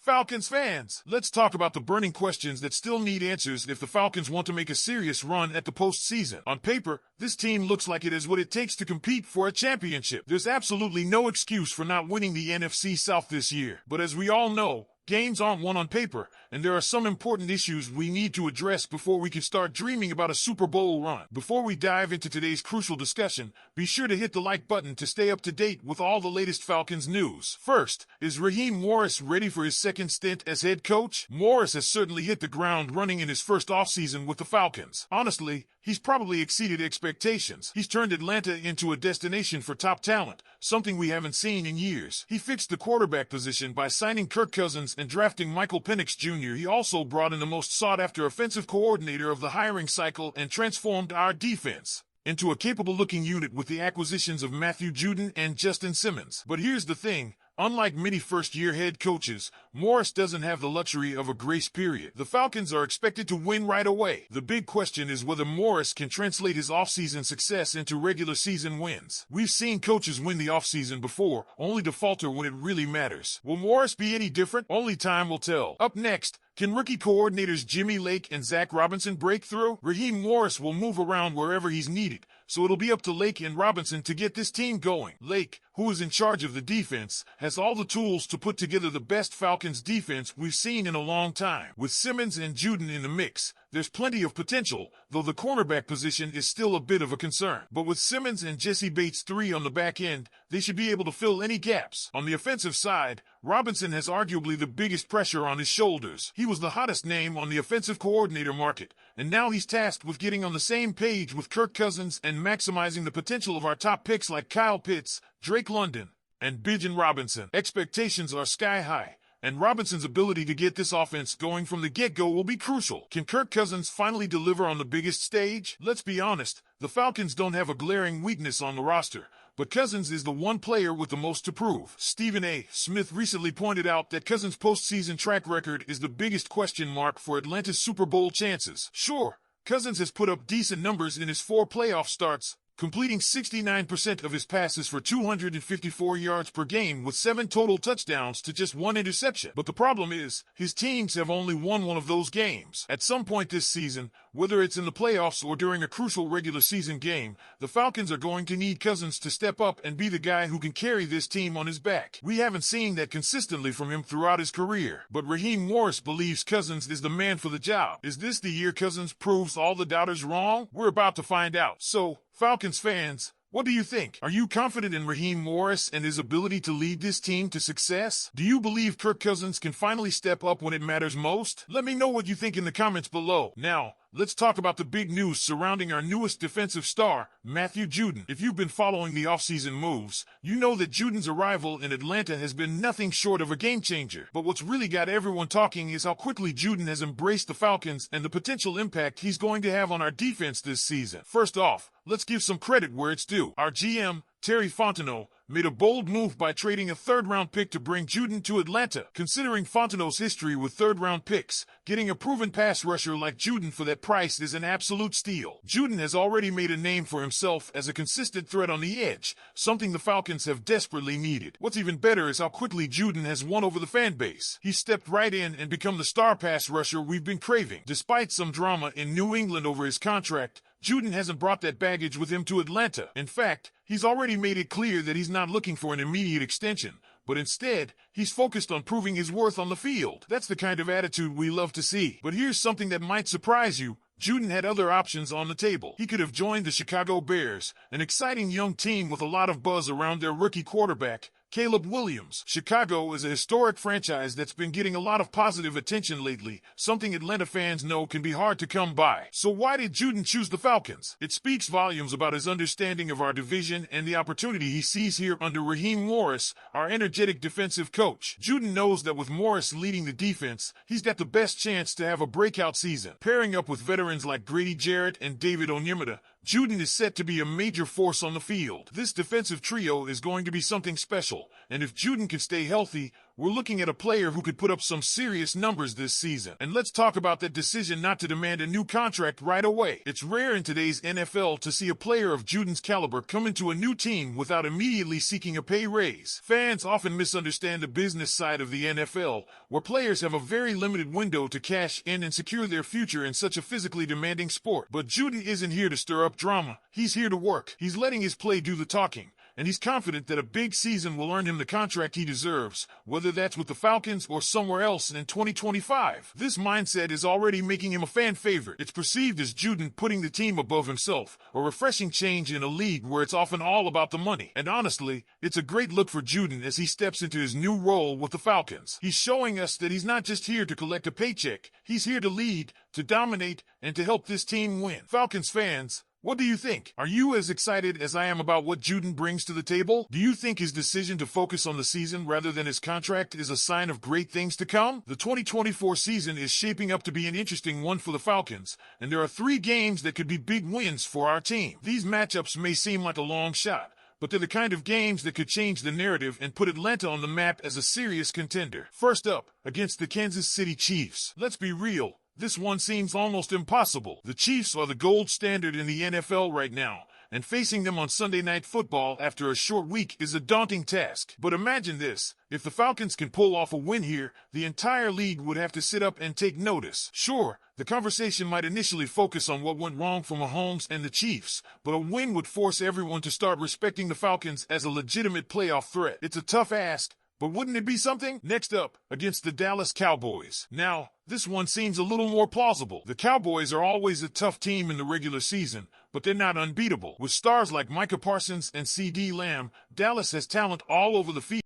Falcons fans, let's talk about the burning questions that still need answers if the Falcons want to make a serious run at the postseason. On paper, this team looks like it has what it takes to compete for a championship. There's absolutely no excuse for not winning the NFC South this year. But as we all know, games aren't won on paper, and there are some important issues we need to address before we can start dreaming about a Super Bowl run. Before we dive into today's crucial discussion, be sure to hit the like button to stay up to date with all the latest Falcons news. First, is Raheem Morris ready for his second stint as head coach? Morris has certainly hit the ground running in his first offseason with the Falcons. Honestly, he's probably exceeded expectations. He's turned Atlanta into a destination for top talent, something we haven't seen in years. He fixed the quarterback position by signing Kirk Cousins and drafting Michael Penix Jr. He also brought in the most sought-after offensive coordinator of the hiring cycle and transformed our defense into a capable-looking unit with the acquisitions of Matthew Judon and Justin Simmons. But here's the thing. Unlike many first-year head coaches, Morris doesn't have the luxury of a grace period. The Falcons are expected to win right away. The big question is whether Morris can translate his offseason success into regular season wins. We've seen coaches win the offseason before, only to falter when it really matters. Will Morris be any different? Only time will tell. Up next, can rookie coordinators Jimmy Lake and Zach Robinson break through? Raheem Morris will move around wherever he's needed, so it'll be up to Lake and Robinson to get this team going. Lake, who is in charge of the defense, has all the tools to put together the best Falcons defense we've seen in a long time. With Simmons and Judon in the mix, there's plenty of potential, though the cornerback position is still a bit of a concern. But with Simmons and Jesse Bates III on the back end, they should be able to fill any gaps. On the offensive side, Robinson has arguably the biggest pressure on his shoulders. He was the hottest name on the offensive coordinator market, and now he's tasked with getting on the same page with Kirk Cousins and maximizing the potential of our top picks like Kyle Pitts, Drake London, and Bijan Robinson. Expectations are sky high, and Robinson's ability to get this offense going from the get-go will be crucial. Can Kirk Cousins finally deliver on the biggest stage? Let's be honest, the Falcons don't have a glaring weakness on the roster, but Cousins is the one player with the most to prove. Stephen A. Smith recently pointed out that Cousins' postseason track record is the biggest question mark for Atlanta's Super Bowl chances. Sure, Cousins has put up decent numbers in his 4 playoff starts, completing 69% of his passes for 254 yards per game with 7 total touchdowns to just 1 interception. But the problem is, his teams have only won one of those games. At some point this season, whether it's in the playoffs or during a crucial regular season game, the Falcons are going to need Cousins to step up and be the guy who can carry this team on his back. We haven't seen that consistently from him throughout his career, but Raheem Morris believes Cousins is the man for the job. Is this the year Cousins proves all the doubters wrong? We're about to find out. So, Falcons fans, what do you think? Are you confident in Raheem Morris and his ability to lead this team to success? Do you believe Kirk Cousins can finally step up when it matters most? Let me know what you think in the comments below. Now, let's talk about the big news surrounding our newest defensive star, Matthew Judon. If you've been following the offseason moves, you know that Judon's arrival in Atlanta has been nothing short of a game changer. But what's really got everyone talking is how quickly Judon has embraced the Falcons and the potential impact he's going to have on our defense this season. First off, let's give some credit where it's due. Our GM, Terry Fontenot, made a bold move by trading a third-round pick to bring Judon to Atlanta. Considering Fontenot's history with third-round picks, getting a proven pass rusher like Judon for that price is an absolute steal. Judon has already made a name for himself as a consistent threat on the edge, something the Falcons have desperately needed. What's even better is how quickly Judon has won over the fan base. He stepped right in and become the star pass rusher we've been craving. Despite some drama in New England over his contract, Judon hasn't brought that baggage with him to Atlanta. In fact, he's already made it clear that he's not looking for an immediate extension, but instead, he's focused on proving his worth on the field. That's the kind of attitude we love to see. But here's something that might surprise you. Judon had other options on the table. He could have joined the Chicago Bears, an exciting young team with a lot of buzz around their rookie quarterback, Caleb Williams. Chicago is a historic franchise that's been getting a lot of positive attention lately, something Atlanta fans know can be hard to come by. So why did Judon choose the Falcons? It speaks volumes about his understanding of our division and the opportunity he sees here under Raheem Morris, our energetic defensive coach. Judon knows that with Morris leading the defense, he's got the best chance to have a breakout season. Pairing up with veterans like Grady Jarrett and David Onyemata, Judon is set to be a major force on the field. This defensive trio is going to be something special, and if Judon can stay healthy, we're looking at a player who could put up some serious numbers this season. And let's talk about that decision not to demand a new contract right away. It's rare in today's NFL to see a player of Juden's caliber come into a new team without immediately seeking a pay raise. Fans often misunderstand the business side of the NFL, where players have a very limited window to cash in and secure their future in such a physically demanding sport. But Juden isn't here to stir up drama. He's here to work. He's letting his play do the talking, and he's confident that a big season will earn him the contract he deserves, whether that's with the Falcons or somewhere else in 2025. This mindset is already making him a fan favorite. It's perceived as Juden putting the team above himself, a refreshing change in a league where it's often all about the money. And honestly, it's a great look for Juden as he steps into his new role with the Falcons. He's showing us that he's not just here to collect a paycheck. He's here to lead, to dominate, and to help this team win. Falcons fans, what do you think? Are you as excited as I am about what Juden brings to the table? Do you think his decision to focus on the season rather than his contract is a sign of great things to come? The 2024 season is shaping up to be an interesting one for the Falcons, and there are 3 games that could be big wins for our team. These matchups may seem like a long shot, but they're the kind of games that could change the narrative and put Atlanta on the map as a serious contender. First up, against the Kansas City Chiefs. Let's be real. This one seems almost impossible. The Chiefs are the gold standard in the NFL right now, and facing them on Sunday Night Football after a short week is a daunting task. But imagine this. If the Falcons can pull off a win here, the entire league would have to sit up and take notice. Sure, the conversation might initially focus on what went wrong for Mahomes and the Chiefs, but a win would force everyone to start respecting the Falcons as a legitimate playoff threat. It's a tough ask, but wouldn't it be something? Next up, against the Dallas Cowboys. Now, this one seems a little more plausible. The Cowboys are always a tough team in the regular season, but they're not unbeatable. With stars like Micah Parsons and C.D. Lamb, Dallas has talent all over the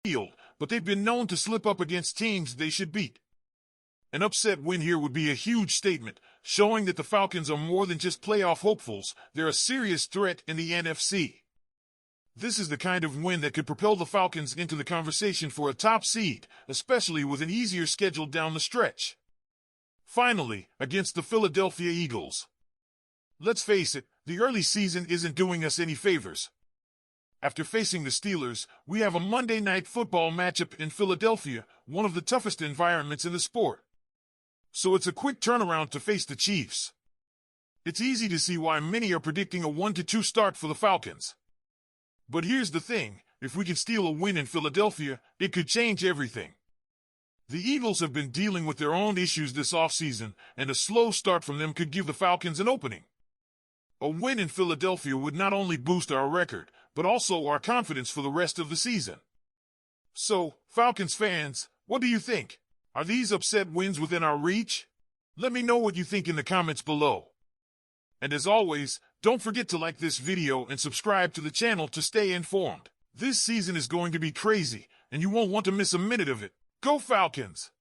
field, but they've been known to slip up against teams they should beat. An upset win here would be a huge statement, showing that the Falcons are more than just playoff hopefuls. They're a serious threat in the NFC. This is the kind of win that could propel the Falcons into the conversation for a top seed, especially with an easier schedule down the stretch. Finally, against the Philadelphia Eagles. Let's face it, the early season isn't doing us any favors. After facing the Steelers, we have a Monday Night Football matchup in Philadelphia, one of the toughest environments in the sport. So it's a quick turnaround to face the Chiefs. It's easy to see why many are predicting a 1-2 start for the Falcons. But here's the thing, if we can steal a win in Philadelphia, it could change everything. The Eagles have been dealing with their own issues this offseason, and a slow start from them could give the Falcons an opening. A win in Philadelphia would not only boost our record, but also our confidence for the rest of the season. So, Falcons fans, what do you think? Are these upset wins within our reach? Let me know what you think in the comments below. And as always, don't forget to like this video and subscribe to the channel to stay informed. This season is going to be crazy, and you won't want to miss a minute of it. Go Falcons!